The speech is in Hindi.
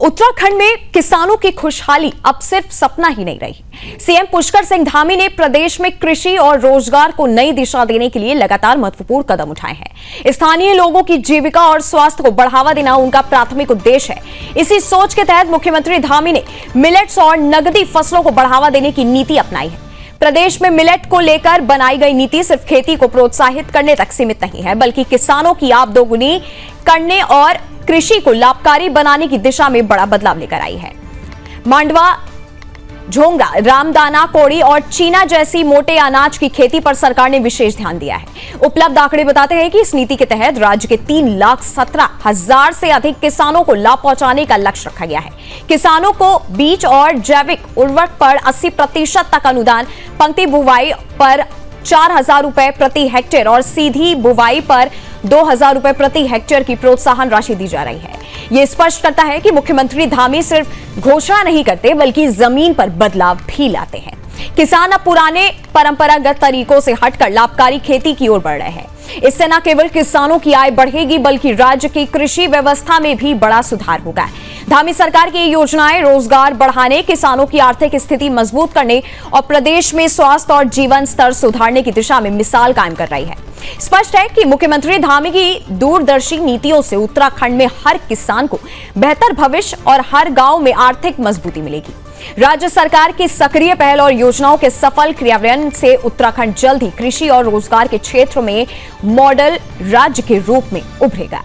उत्तराखंड में किसानों की खुशहाली अब सिर्फ सपना ही नहीं रही। सीएम पुष्कर सिंह धामी ने प्रदेश में कृषि और रोजगार को नई दिशा देने के लिए लगातार महत्वपूर्ण कदम उठाए हैं। स्थानीय लोगों की जीविका और स्वास्थ्य को बढ़ावा देना उनका प्राथमिक उद्देश्य है। इसी सोच के तहत मुख्यमंत्री धामी ने मिलेट्स और नगदी फसलों को बढ़ावा देने की नीति अपनाई है। प्रदेश में मिलेट को लेकर बनाई गई नीति सिर्फ खेती को प्रोत्साहित करने तक सीमित नहीं है, बल्कि किसानों की आय दोगुनी करने और कृषि को लाभकारी बनाने की दिशा में बड़ा बदलाव लेकर आई है। मांडवा, झोंगा, रामदाना, कोड़ी और चीना जैसी मोटे अनाज की खेती पर सरकार ने विशेष ध्यान दिया है। उपलब्ध आंकड़े बताते हैं कि इस नीति के तहत राज्य के 3,17,000 से अधिक किसानों को लाभ पहुंचाने का लक्ष्य रखा गया है। किसानों को बीज और जैविक उर्वरक पर 80% तक अनुदान, पंक्ति बुवाई पर 4,000 रुपए प्रति हेक्टेयर और सीधी बुवाई पर 2,000 रुपए प्रति हेक्टेयर की प्रोत्साहन राशि दी जा रही है। यह स्पष्ट करता है कि मुख्यमंत्री धामी सिर्फ घोषणा नहीं करते, बल्कि जमीन पर बदलाव भी लाते हैं। किसान अब पुराने परंपरागत तरीकों से हटकर लाभकारी खेती की ओर बढ़ रहे हैं। इससे न केवल किसानों की आय बढ़ेगी, बल्कि राज्य की कृषि व्यवस्था में भी बड़ा सुधार होगा। धामी सरकार की योजनाएं रोजगार बढ़ाने, किसानों की आर्थिक स्थिति मजबूत करने और प्रदेश में स्वास्थ्य और जीवन स्तर सुधारने की दिशा में मिसाल कायम कर रही है। स्पष्ट है कि मुख्यमंत्री धामी की दूरदर्शी नीतियों से उत्तराखंड में हर किसान को बेहतर भविष्य और हर गांव में आर्थिक मजबूती मिलेगी। राज्य सरकार की सक्रिय पहल और योजनाओं के सफल क्रियान्वयन से उत्तराखंड जल्द ही कृषि और रोजगार के क्षेत्र में मॉडल राज्य के रूप में उभरेगा।